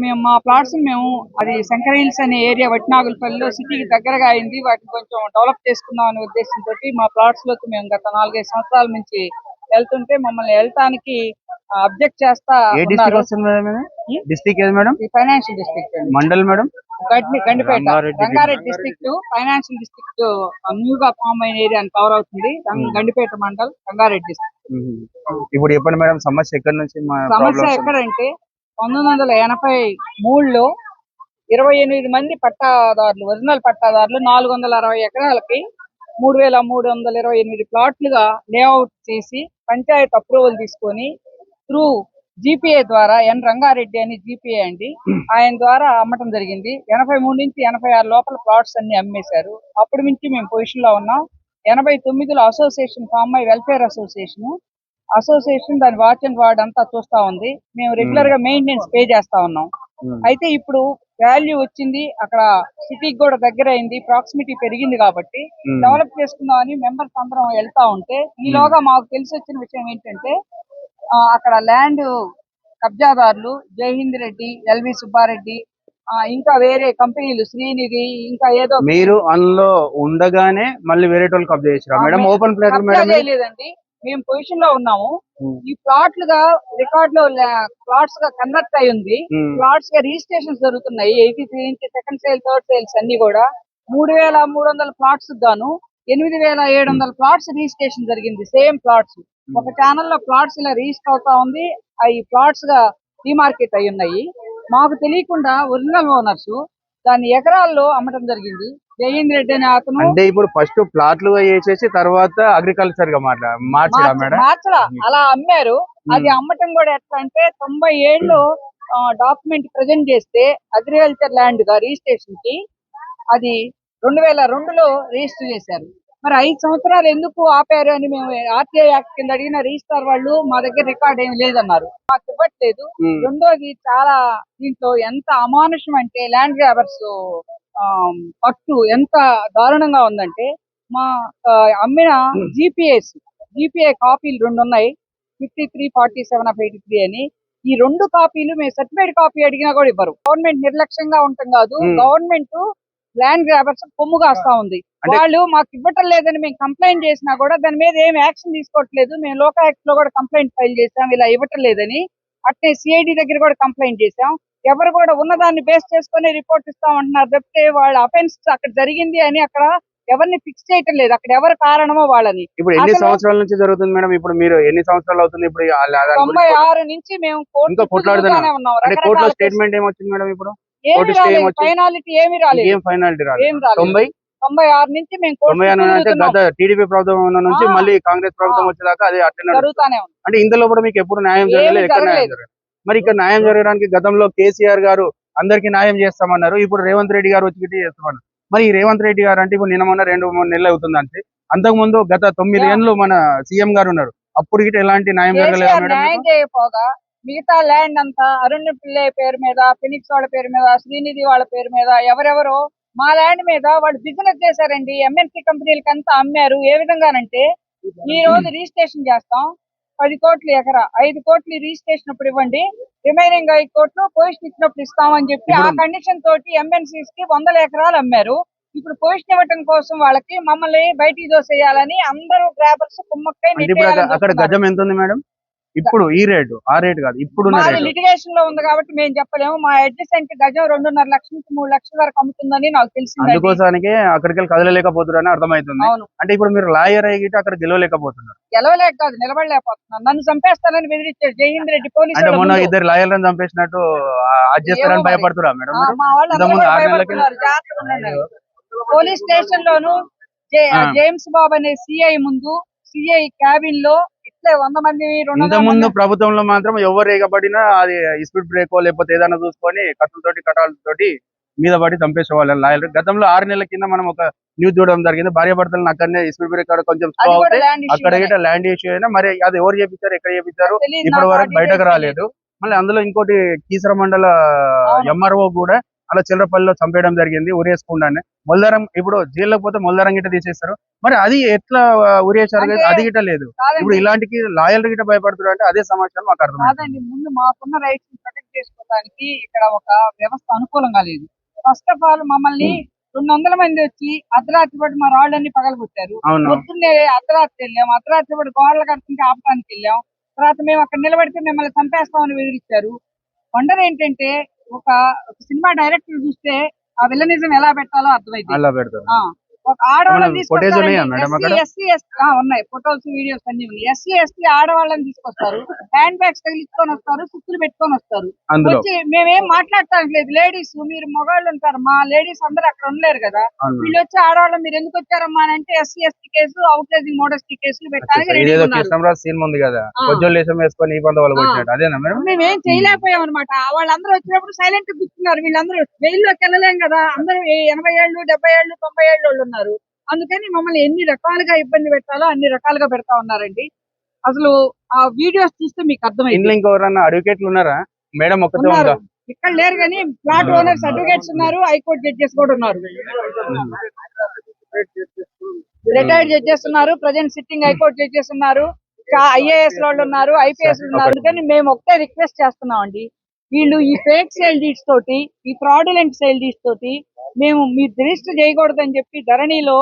మేము మా ప్లాట్స్ మేము అది శంకర్ హిల్స్ అనే ఏరియా వట్నాగులపల్లిలో సిటీకి దగ్గరగా అయింది. వాటిని కొంచెం డెవలప్ చేసుకుందాం అనే ఉద్దేశంతో మా ప్లాట్స్ లోకి మేము గత 4-5 సంవత్సరాల నుంచి వెళ్తుంటే మమ్మల్ని వెళ్తానికి అబ్జెక్ట్ చేస్తా డిస్ట్రిక్ట్ వస్తుంది మేడం? డిస్ట్రిక్ట్ ఏది madam? Financial district mandal madam? Gandipet Rangareddy district financial district న్యూగా ఫామ్ అయిన ఏరియాని కవర్ అవుతుంది. గండిపేట మండల్ రంగారెడ్డి డిస్ట్రిక్ట్. ఇప్పుడు చెప్పండి మేడం, సమస్య ఎక్కడి నుంచి? సమస్య ఎక్కడంటే 1983లో 28 మంది పట్టాదారులు ఒరిజినల్ పట్టాదారులు 460 ఎకరాలకి 3328 ప్లాట్లుగా లేఅవుట్ చేసి పంచాయత్ అప్రూవల్ తీసుకొని త్రూ జీపీఏ ద్వారా రంగారెడ్డి అని జీపీఏ అండి, ఆయన ద్వారా అమ్మటం జరిగింది. 83 నుంచి 86 లోపల ప్లాట్స్ అన్ని అమ్మేశారు. అప్పటి నుంచి మేము పొజిషన్ లో ఉన్నాం. 89లో అసోసియేషన్ ఫామ్ అయ్యి వెల్ఫేర్ అసోసియేషన్ దాని వాచ్ అండ్ వార్డ్ అంతా చూస్తా ఉంది. మేము రెగ్యులర్ గా మెయింటెనెన్స్ పే చేస్తా ఉన్నాం. అయితే ఇప్పుడు వాల్యూ వచ్చింది, అక్కడ సిటీకి కూడా దగ్గర అయింది, ప్రాక్సిమిటీ పెరిగింది కాబట్టి డెవలప్ చేసుకుందాం అని మెంబర్స్ అందరం వెళ్తా ఉంటే ఈలోగా మాకు తెలిసి వచ్చిన విషయం ఏంటంటే అక్కడ ల్యాండ్ కబ్జాదారులు జైహింద్ రెడ్డి, ఎల్వి సుబ్బారెడ్డి, ఇంకా వేరే కంపెనీలు శ్రీనిధి, ఇంకా ఏదో మీరు అందులో ఉండగానే మళ్ళీ వేరే వాళ్ళు కబ్జా చేశారా మేడం? ఓపెన్ ప్లేస్ మేడం లేదండి, మేము పొజిషన్ లో ఉన్నాము. ఈ ప్లాట్లుగా రికార్డ్ లో ప్లాట్స్ గా కన్వర్ట్ అయి ఉంది. ప్లాట్స్ గా రిజిస్ట్రేషన్ జరుగుతున్నాయి. 83 నుంచి సెకండ్ సేల్, థర్డ్ సేల్స్ అన్ని కూడా 3300 ప్లాట్స్ గాను 8700 ప్లాట్స్ రిజిస్ట్రేషన్ జరిగింది. సేమ్ ప్లాట్స్ ఒక ఛానల్ లో ప్లాట్స్ ఇలా రిజిస్టర్ అవుతా ఉంది. అవి ప్లాట్స్ గా డిమార్కెట్ అయి ఉన్నాయి. మాకు తెలియకుండా ఒరిజినల్ ఓనర్స్ దాని ఎకరాల్లో అమ్మటం జరిగింది. జైహింద్ రెడ్డి అనే అతను అంటే ఇప్పుడు ఫస్ట్ ప్లాట్లు వేసేసి తర్వాత అగ్రికల్చర్ గా మార్చరా అలా అమ్మారు. అది అమ్మటం కూడా ఎట్లా అంటే 97లో డాక్యుమెంట్ ప్రజెంట్ చేస్తే అగ్రికల్చర్ ల్యాండ్ గా రిజిస్ట్రేషన్ కి అది 2002లో రిజిస్టర్ చేశారు. మరి 5 సంవత్సరాలు ఎందుకు ఆపారు అని మేము ఆర్టీఐ యాక్ట్ కింద అడిగిన రిజిస్టర్ వాళ్ళు మా దగ్గర రికార్డ్ ఏమి లేదన్నారు. మాకు ఇవ్వట్లేదు. రెండోది చాలా దీంట్లో ఎంత అమానుషం అంటే ల్యాండ్ గ్రాబర్స్ పట్టు ఎంత దారుణంగా ఉందంటే మా అమ్మిన జీపీఏ కాపీలు 2 ఉన్నాయి, 53, 47 of 83 అని. ఈ 2 కాపీలు మేము సర్టిఫైడ్ కాపీ అడిగినా కూడా ఇవ్వరు. గవర్నమెంట్ నిర్లక్ష్యంగా ఉంటాం కాదు, గవర్నమెంట్ ల్యాండ్ గ్రాబర్స్ కొమ్ము కాస్తా ఉంది. వాళ్ళు మాకు ఇవ్వటం లేదని మేము కంప్లైంట్ చేసినా కూడా దాని మీద ఏం యాక్షన్ తీసుకోవట్లేదు. మేము లోకాయుక్ట్ లో కూడా కంప్లైంట్ ఫైల్ చేసాం ఇలా ఇవ్వటం లేదని. అట్నే సిఐడి దగ్గర కూడా కంప్లైంట్ చేసాం. ఎవరు కూడా ఉన్నదాన్ని బేస్ చేసుకుని రిపోర్ట్ ఇస్తామంటున్నారు తప్పితే వాళ్ళ అఫెన్స్ అక్కడ జరిగింది అని అక్కడ ఎవరిని ఫిక్స్ చేయటం లేదు. అక్కడ ఎవరు కారణమో వాళ్ళని. ఇప్పుడు ఎన్ని సంవత్సరాల నుంచి జరుగుతుంది మేడం? ఇప్పుడు మీరు ఎన్ని సంవత్సరాలు అవుతుంది? ఇప్పుడు 96 నుంచి మేము కోర్టులో స్టేట్మెంట్ ఏమొచ్చింది మేడం? ఇప్పుడు ఫైనాలిటీ ఏమి రాలేదు. 96 నుంచి మేము గత టీడీపీ ప్రభుత్వం నుంచి మళ్ళీ కాంగ్రెస్ ప్రభుత్వం వచ్చేదాకా అది అట్లా జరుగుతానే ఉంది. అంటే ఇందులో కూడా మీకు ఎప్పుడు న్యాయం జరగలేదు, ఎక్కడ న్యాయం జరగలేదు. మరి ఇక్కడ న్యాయం జరగడానికి గతంలో కేసీఆర్ గారు అందరికి న్యాయం చేస్తామన్నారు, ఇప్పుడు రేవంత్ రెడ్డి గారు వచ్చి చేస్తామన్నారు. మరి ఈ రేవంత్ రెడ్డి గారు అంటే ఇప్పుడు నిన్న మొన్న 2-3 నెలలు అవుతుంది అంటే అంతకు ముందు గత 9 ఏళ్ళు మన సీఎం గారు ఉన్నారు, అప్పుడు గిట్ట ఎలాంటి న్యాయం జరగలేదు. న్యాయం చేయకపోగా మిగతా ల్యాండ్ అంతా అరుణ్ పిల్లే పేరు మీద, ఫినిక్స్ వాళ్ళ పేరు మీద, శ్రీనిధి వాళ్ళ పేరు మీద ఎవరెవరో మా ల్యాండ్ మీద వాళ్ళు బిజినెస్ చేశారండి. ఎంఎన్సీ కంపెనీలకి అంతా అమ్మారు. ఏ విధంగానంటే ఈ రోజు రిజిస్ట్రేషన్ చేస్తాం 10 కోట్లు ఎకరా, 5 కోట్లు రిజిస్ట్రేషన్ అప్పుడు ఇవ్వండి, రిమైనింగ్ 5 కోట్లు పొజిషన్ ఇచ్చినప్పుడు ఇస్తామని చెప్పి ఆ కండిషన్ తోటి ఎంఎన్సీస్ కి 100 ఎకరాలు అమ్మారు. ఇప్పుడు పొజిషన్ ఇవ్వటం కోసం వాళ్ళకి మమ్మల్ని బయటికి దోసేయాలని అందరూ గ్రాబర్స్ కుమ్మక్కై అక్కడ గజం ఎంత ఉంది మేడం? ఇప్పుడు ఈ రేటు ఆ రేటు కాదు, ఇప్పుడు లిటిగేషన్ లో ఉంది కాబట్టి మేము చెప్పలేము. మా అడ్జసెంట్ గజం 2.5 లక్షల నుంచి 3 లక్షల వరకు అమ్ముతుందని నాకు తెలిసింది. అందుకోసానికి అక్కడికి కదలలేకపోతున్నారని అర్థమవుతుంది. అంటే ఇప్పుడు మీరు లాయర్ అయ్యి అక్కడ గెలవలేకపోతున్నారు. గెలవలేక కాదు, నిలబడలేకపోతున్నారు. నన్ను చంపేస్తానని బెదిరించాడు జైహింద్ రెడ్డి పోలీసు. అంటే మొన్న 2 లాయర్లను చంపేసినట్టు చేస్తారని భయపడుతురా మేడం? పోలీస్ స్టేషన్ లోను జేమ్స్ బాబు అనే సిఐ ముందు సిఐ క్యాబిన్ లో ఇట్లే 100 మంది ముందు ప్రభుత్వంలో మాత్రం ఎవరు ఎగబడినా అది స్పీడ్ బ్రేక్ లేకపోతే ఏదైనా చూసుకొని కటాలతోటి మీద పడి చంపేసేవాళ్ళు లాయర్లు. గతంలో 6 నెలల కింద మనం ఒక న్యూస్ చూడడం జరిగింది. భార్యాభర్తలను అక్కడనే స్పీడ్ బ్రేక్ కొంచెం స్లో అవుతే అక్కడ గిట్ట ల్యాండ్ ఇష్యూ అయినా మరి అది ఎవరు చేపించారు, ఎక్కడ చేపించారు ఇప్పటి వరకు బయటకు రాలేదు. మళ్ళీ అందులో ఇంకోటి కీసర మండల ఎంఆర్ఓ కూడా అలా చిల్లరపల్లిలో చంపేయడం జరిగింది ఉరేసుకుండానే. మొల్దారం ఇప్పుడు జైల్లోకి పోతే మొల్దారం గిట్ట తీసేస్తారు. మరి అది ఎట్లా ఉరేశారు? అంటే అది గిట్ట లేదు. ఇప్పుడు కాదండి ఇలాంటికి లాయర్లు గిట్ట భయపడుతున్నారు అంటే అదే సమాచారం మాకు అర్థం. కాదండి ముందు మాకున్న రైట్స్ ప్రొటెక్ట్ చేసుకోవడానికి ఇక్కడ ఒక వ్యవస్థ అనుకూలంగా లేదు. ఫస్ట్ ఆఫ్ ఆల్ మమ్మల్ని 200 మంది వచ్చి అర్ధరాత్రి పాటు మా రాళ్ళన్ని పగలగొట్టారు. అవును. పొద్దున్నే అర్ధరాత్రి వెళ్ళాం, అర్ధరాత్రి పాటు గోడలు కడుతుంటే ఆపడానికి వెళ్ళాం. తర్వాత మేము అక్కడ నిలబడితే మిమ్మల్ని చంపేస్తామని బెదిరించారు. వండర్ ఏంటంటే ఒక ఒక సినిమా డైరెక్టర్ చూస్తే ఆ విలనిజం ఎలా పెట్టాలో అర్థమైంది. అలా పెడతారు. ఒక ఆడవాళ్ళని ఫుటేజ్ ఉన్నాయా మేడం అక్కడ? ఉన్నాయి, ఫోటోస్ వీడియోస్ అన్ని ఉన్నాయి. ఎస్సీ ఆడవాళ్ళని తీసుకొస్తారు, హ్యాండ్ బ్యాగ్స్ తగిలించుకొని వస్తారు, సుత్తులు పెట్టుకొని వస్తారు. అందులో వచ్చి మేమేం మాట్లాడటానికి లేదు, లేడీస్ మీరు మగవాళ్ళు ఉంటారు, మా లేడీస్ అందరూ అక్కడ ఉండలేరు కదా. అవును. వీళ్ళు వచ్చి ఆడవాళ్ళు మీరు ఎందుకు వచ్చారమ్మా అని అంటే ఎస్సీ కేసు, అవుట్లేజింగ్ మోడస్టీ కేసులు పెట్టడానికి రెడీ ఇదేదో ఉన్నారు. కృష్ణరాజు సీన్ ఉంది కదా, ఆ. కొజ్జోలు వేషం వేసుకొని ఈ పంత వాళ్ళు కొట్టినట్టు అదేనా మేడం? మేమేం చేయలేకపోయాం అనమాట. వాళ్ళందరూ వచ్చినప్పుడు సైలెంట్ గా కూర్చున్నారు. వీళ్ళందరూ జైల్లోకి వెళ్ళలేం కదా, అందరూ 80 ఏళ్ళు 70 ఏళ్ళు 90 ఏళ్ళు వాళ్ళు ఉన్నారు. అందుకని మమ్మల్ని ఎన్ని రకాలుగా ఇబ్బంది పెట్టాలో అన్ని రకాలుగా పెడతా ఉన్నారండి. అసలు ఆ వీడియోస్ చూస్తే మీకు ఇంట్లో అర్థమైంది. ఇంకెవరన్నా అడ్వకేట్లు ఉన్నారా మేడం? ఒక్కతే ఉన్నారు, ఉందా? ఇక్కడ లేరు కానీ ప్లాట్ ఓనర్స్ అడ్వకేట్స్ ఉన్నారు, హైకోర్టు జడ్జెస్ కూడా ఉన్నారు, రిటైర్డ్ జడ్జెస్ ఉన్నారు, ప్రజెంట్ సిట్టింగ్ హైకోర్టు జడ్జెస్ ఉన్నారు, ఐఏఎస్ వాళ్ళు ఉన్నారు, ఐపీఎస్ ఉన్నారు. అందుకని మేము ఒకటే రిక్వెస్ట్ చేస్తున్నాం అండి, వీళ్ళు ఈ ఫేక్ సేల్ డీడ్స్ తోటి, ఈ ఫ్రాడులెంట్ సేల్ డీడ్స్ తోటి మేము మీరు రిజిస్టర్ చేయకూడదని చెప్పి ధరణిలో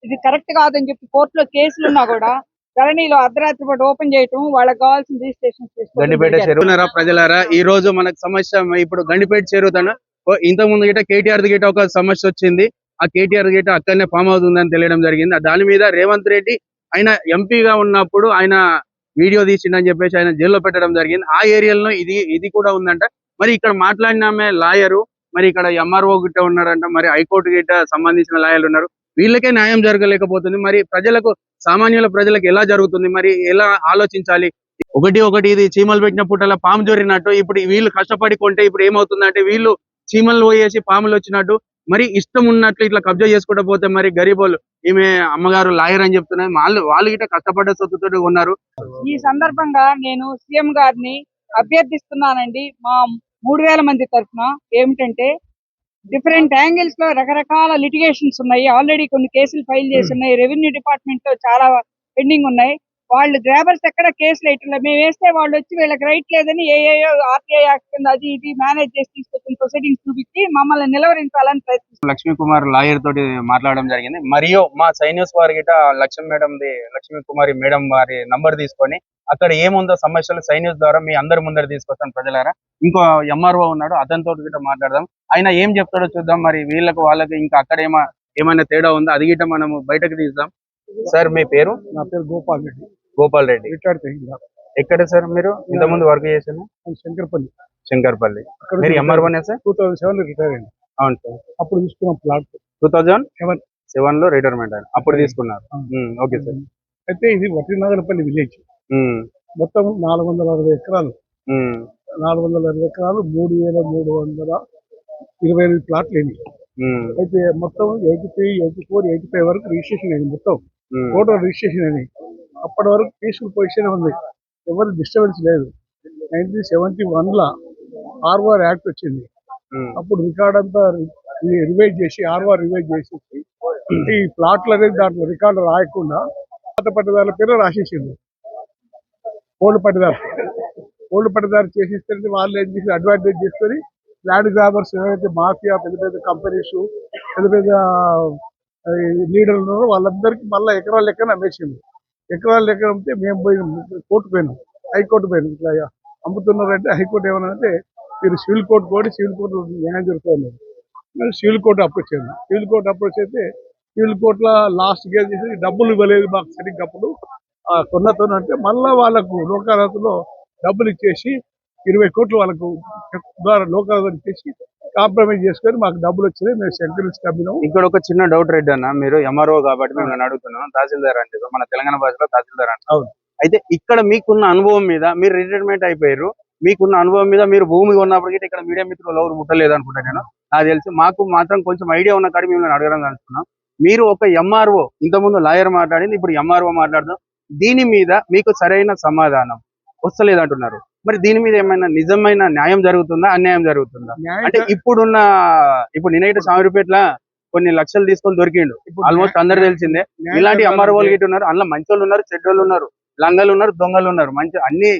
ఇది కరెక్ట్ కాదని చెప్పి కోర్టులో కేసులున్నా కూడా ధరణిలో అర్ధరాత్రి పాటు ఓపెన్ చేయటం, వాళ్ళకి కావాల్సిన రిజిస్ట్రేషన్ గండిపేట చెరువున్నారా ప్రజలారా? ఈ రోజు మనకు సమస్య ఇప్పుడు గండిపేట చెరువుతాను. ఇంత ముందు గిట కేటీఆర్ గిట ఒక సమస్య వచ్చింది. ఆ కేటీఆర్ గిట అక్కడనే ఫామ్ హౌస్ ఉందని తెలియడం జరిగింది. దాని మీద రేవంత్ రెడ్డి ఆయన ఎంపీగా ఉన్నప్పుడు ఆయన వీడియో తీసిండని చెప్పేసి ఆయన జైల్లో పెట్టడం జరిగింది. ఆ ఏరియాలో ఇది కూడా ఉందంట. మరి ఇక్కడ మాట్లాడినామే లాయరు, మరి ఇక్కడ ఎంఆర్ఓ గిట్ట ఉన్నారంట, మరి హైకోర్టు గిట్ట సంబంధించిన లాయర్లు ఉన్నారు. వీళ్ళకే న్యాయం జరగలేకపోతుంది. మరి ప్రజలకు, సామాన్యుల ప్రజలకు ఎలా జరుగుతుంది? మరి ఎలా ఆలోచించాలి? ఒకటి ఇది చీమలు పెట్టిన పుట్టల పాము జొరినట్టు ఇప్పుడు వీళ్ళు కష్టపడి కొంటే ఇప్పుడు ఏమవుతుందంటే వీళ్ళు చీమలు పోయేసి పాములు వచ్చినట్టు మరి ఇష్టం ఉన్నట్లు ఇట్లా కబ్జా చేసుకుంటూ పోతే మరి గరీబోళ్ళు, ఈమె అమ్మగారు లాయర్ అని చెప్తున్నారు, వాళ్ళు గిట్ట కష్టపడ్డ సొత్తుతో ఉన్నారు. ఈ సందర్భంగా నేను సీఎం గారిని అభ్యర్థిస్తున్నానండి, మా 3000 మంది తరఫున, ఏమిటంటే డిఫరెంట్ యాంగిల్స్ లో రకరకాల లిటిగేషన్స్ ఉన్నాయి. ఆల్రెడీ కొన్ని కేసులు ఫైల్ చేసి ఉన్నాయి. రెవెన్యూ డిపార్ట్మెంట్ లో చాలా పెండింగ్ ఉన్నాయి. వాళ్ళు గ్రాబర్స్ ఎక్కడ కేసులు వేయట్లేదు. మేము వేస్తే వాళ్ళు వచ్చి వీళ్ళకి రైట్ లేదని ఏఏయో ఆర్టీఐ యాక్ట్ కింద అది ఇది మేనేజ్ చేసి తీసుకొచ్చిన ప్రొసీడింగ్స్ చూపించి మమ్మల్ని నిలవరించాలని ప్రయత్నిస్తున్నాం. లక్ష్మీ కుమార్ లాయర్ తోటి మాట్లాడడం జరిగింది. మరియు మా సైన్యూస్ వారి గిట లక్ష్మీ కుమారి మేడం వారి నంబర్ తీసుకొని అక్కడ ఏముందో సమస్యలు సైన్యూస్ ద్వారా మీ అందరి ముందర తీసుకొస్తాను ప్రజలారా. ఇంకో ఎంఆర్ఓ ఉన్నాడు, అతనితో గిట్ట మాట్లాడదాం. ఆయన ఏం చెప్తాడో చూద్దాం. మరి వాళ్ళకి ఇంకా అక్కడ ఏమైనా తేడా ఉందో అది గిట్ట మనము బయటకు తీద్దాం. సార్ మీ పేరు? నా పేరు గోపాల్ రెడ్డి, గోపాల్ రెడ్డి. రిటైర్డ్ తహసీల్దార్. ఎక్కడ సార్ మీరు ఇంతకుముందు వర్క్ చేశాను? శంకర్పల్లి. మీరు ఎంఆర్ఓనే సార్? 2007 రిటైర్ అయింది. అవును సార్. అప్పుడు తీసుకున్న ప్లాట్ 2007 లో రిటైర్మెంట్ అయ్యారు, అప్పుడు తీసుకున్నారు. Okay sir. అయితే ఇది వట్టినగరపల్లి విలేజ్, మొత్తం 460 ఎకరాలు, 460 ఎకరాలు 3328 ప్లాట్లు అయింది. అయితే మొత్తం 83, 84, 85 వరకు రిజిస్ట్రేషన్ అయింది. మొత్తం టోటల్ రిజిస్ట్రేషన్ అయింది. అప్పటి వరకు పీస్ఫుల్ పొజిషన్ ఉంది, ఎవరు డిస్టర్బెన్స్ లేదు. 1971 లో ఆర్ఓఆర్ యాక్ట్ వచ్చింది. అప్పుడు రికార్డ్ అంతా రివైజ్ చేసి ఆర్ఓఆర్ రివైజ్ చేసేసి ఈ ప్లాట్లు అనేది దాంట్లో రికార్డు రాయకుండా పాత పట్టదారుల పేరు రాసేసింది. ఓల్డ్ పట్టదారు చేసేస్తే వాళ్ళు ఏం చేసి అడ్వాంటేజ్ చేసుకొని ల్యాండ్ గ్రాబర్స్ ఏవైతే మాఫియా పెద్ద పెద్ద కంపెనీస్ పెద్ద లీడర్లు ఉన్నారో వాళ్ళందరికీ మళ్ళీ ఎకరాల లెక్కన అమ్మేసింది. ఎకరాల లెక్కన అమ్మితే మేము పోయినాం, కోర్టు పోయినాం, హైకోర్టు పోయినాం. ఇట్లా అమ్ముతున్నారంటే హైకోర్టు ఏమన్నా అంటే మీరు సివిల్ కోర్టు పోయి సివిల్ కోర్టు న్యాయం జరుగుతుంది. సివిల్ కోర్టు అప్రోచ్ అయింది. సివిల్ కోర్టు అప్రోచ్ అయితే సివిల్ కోర్టులో లాస్ట్ కేసు చేసి డబ్బులు ఇవ్వలేదు మాకు సరిగ్గా అప్పుడు కొన్నతో అంటే మళ్ళీ వాళ్ళకు లోక్ అదాలత్లో డబ్బులు ఇచ్చేసి 20 కోట్లు వాళ్ళకు ద్వారా లోక్ అదాలత్ ఇచ్చేసి కాంప్రమైజ్ చేసుకొని మాకు డబ్బులు వచ్చినాయి. మేము సెంట్రల్స్ కమ్మినాం. ఇక్కడ ఒక చిన్న డౌట్ రెడ్డి అన్న, మీరు ఎంఆర్ఓ కాబట్టి మేము అడుగుతున్నాం. తహసీల్దార్ అంటే మన తెలంగాణ భాషలో తహసీల్దార్ అంటే. అవును. అయితే ఇక్కడ మీకున్న అనుభవం మీద, మీరు రిటైర్మెంట్ అయిపోయారు, మీకున్న అనుభవం మీద మీరు భూమి ఉన్నప్పటికీ ఇక్కడ మీడియా మిత్రులు ఎవరు ముట్టలేదు అనుకుంటా నేను. నాకు తెలిసి మాకు మాత్రం కొంచెం ఐడియా ఉన్న కాడికి మిమ్మల్ని అడగడం అనుకున్నాం. మీరు ఒక ఎంఆర్ఓ, ఇంతకుముందు లాయర్ మాట్లాడింది, ఇప్పుడు ఎంఆర్ఓ మాట్లాడదాం. దీని మీద మీకు సరైన సమాధానం వస్తలేదంటున్నారు. మరి దీని మీద ఏమైనా నిజమైన న్యాయం జరుగుతుందా, అన్యాయం జరుగుతుందా? అంటే ఇప్పుడు నేనైతే సామిరిపేటలో కొన్ని లక్షలు తీసుకొని దొరికిండు, ఆల్మోస్ట్ అందరు తెలిసిందే. ఇలాంటి ఎంఆర్ఓలు గిట్ట ఉన్నారు, అందులో మంచోళ్ళు ఉన్నారు, చెడ్డోళ్ళు ఉన్నారు, లంగలు ఉన్నారు, దొంగలు ఉన్నారు, మంచి అన్ని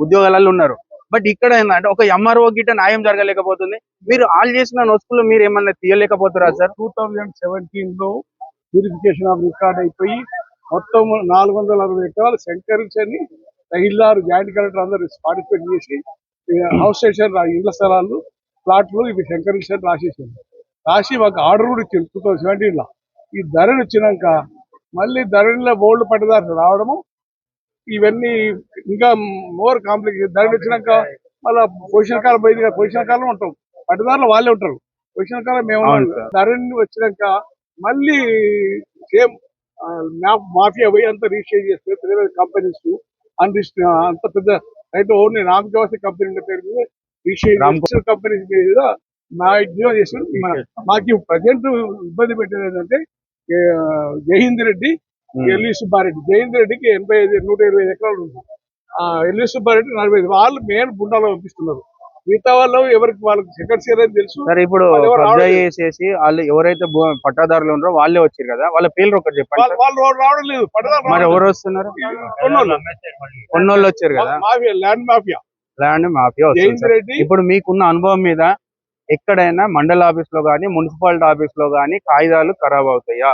ఉద్యోగాలలో ఉన్నారు. బట్ ఇక్కడ ఏంటంటే ఒక ఎంఆర్ఓ గిట్ట న్యాయం జరగలేకపోతుంది. మీరు ఆల్ చేసిన నొసుకులు మీరు ఏమన్నా తీయలేకపోతారా సార్? 2017లో ప్యూరిఫికేషన్ ఆఫ్ రికార్డ్ అయిపోయి మొత్తం 460 ఎకరాలు సెంకరించని తహిల్దారు జాయింట్ కలెక్టర్ అందరూ పార్టిసిపేట్ చేసి హౌస్ స్టేషన్ ఇళ్ల స్థలాలు ప్లాట్లు ఇవి సెంకరించని రాసి మాకు ఆర్డర్ కూడా ఇచ్చింది 2017లో. ఈ ధరలు వచ్చినాక మళ్ళీ ధరలో బోల్డ్ పట్టదారు రావడము, ఇవన్నీ ఇంకా మోర్ కాంప్లికేషన్. ధరలు వచ్చినాక మళ్ళీ పొజిషన్ కాలం పోయింది కదా, పొజిషన్ కాలం ఉంటాం, పట్టదారులు వాళ్ళే ఉంటారు, పొజిషన్ కాలం మేము ధరలు వచ్చినాక మళ్ళీ సేమ్ మాఫియా పోయి అంతా రిజిస్టర్ చేస్తే పెద్ద పెద్ద కంపెనీస్ అంత పెద్ద రైతు ఓన్లీ రామకవసి కంపెనీ పేరు రిజిస్టర్ కంపెనీస్ మీద మా జీవో చేసి మాకు ప్రజెంట్ ఇబ్బంది పెట్టేది ఏంటంటే జయహింద్ రెడ్డి, ఎల్వి సుబ్బారెడ్డి. జయహింద్ రెడ్డికి 125 ఎకరాలు ఉంది, ఎల్వి సుబ్బారెడ్డి 45. వాళ్ళు మెయిన్ గుండాలో పంపిస్తున్నారు, మిగతా వాళ్ళు ఎవరికి వాళ్ళకి సెకండ్ షేర్ అని తెలుసు. సరే, ఇప్పుడు చేసి వాళ్ళు ఎవరైతే పట్టాదారులు ఉన్నారో వాళ్ళే వచ్చారు కదా, వాళ్ళ పేర్లు ఒకటి చెప్పండి. వాళ్ళు రావడం లేదు, మరి ఎవరు వస్తున్నారు? కొన్నోళ్ళు వచ్చారు కదా, mafia, land mafia. Jai Hind Reddy, ఇప్పుడు మీకున్న అనుభవం మీద ఎక్కడైనా మండల ఆఫీస్ లో గానీ, మున్సిపాలిటీ ఆఫీస్ లో గానీ కాగితాలు ఖరాబ్ అవుతాయా?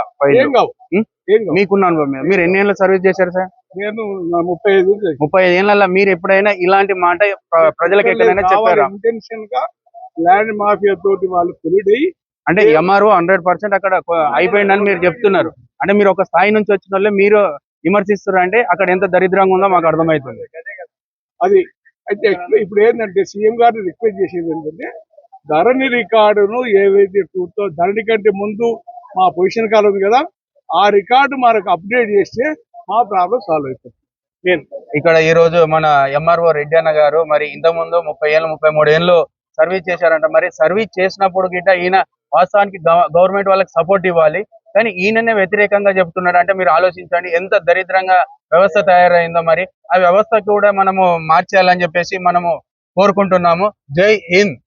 మీకున్న అనుభవం మీద మీరు ఎన్ని ఏళ్ళ సర్వీస్ చేశారు సార్? నేను 35 ఏళ్ళ. మీరు ఎప్పుడైనా ఇలాంటి మాట ప్రజలకు ఎక్కడైనా చెప్పారా? ఇంటెన్షన్ గా ల్యాండ్ మాఫియా తోటి వాళ్ళు కొలిడై, అంటే ఎంఆర్ఓ 100% అక్కడ అయిపోయిందని మీరు చెప్తున్నారు. అంటే మీరు ఒక స్థాయి నుంచి వచ్చిన వాళ్ళే మీరు విమర్శిస్తారు అంటే అక్కడ ఎంత దరిద్రంగా ఉందో మాకు అర్థమవుతుంది. అది అయితే ఇప్పుడు ఏంటంటే సీఎం గారిని రిక్వెస్ట్ చేసేది ఏంటంటే ధరణి రికార్డును ఏవైతే ధరణి కంటే ముందు మా పొజిషన్ కాలం ఉంది కదా, ఆ రికార్డు మనకు అప్డేట్ చేస్తే మా ప్రాబ్లం సాల్వ్ అవుతుంది. ఇక్కడ ఈ రోజు మన ఎంఆర్ఓ రెడ్డి అన్న గారు మరి ఇంతకుముందు 30 ఏళ్ళు 33 ఏళ్ళు సర్వీస్ చేశారంట. మరి సర్వీస్ చేసినప్పుడు గిట్ట ఈయన వాస్తవానికి గవర్నమెంట్ వాళ్ళకి సపోర్ట్ ఇవ్వాలి, కానీ ఈయననే వ్యతిరేకంగా చెప్తున్నాడు. అంటే మీరు ఆలోచించండి ఎంత దరిద్రంగా వ్యవస్థ తయారైందో. మరి ఆ వ్యవస్థ కూడా మనము మార్చేయాలని చెప్పేసి మనము కోరుకుంటున్నాము. జై హింద్.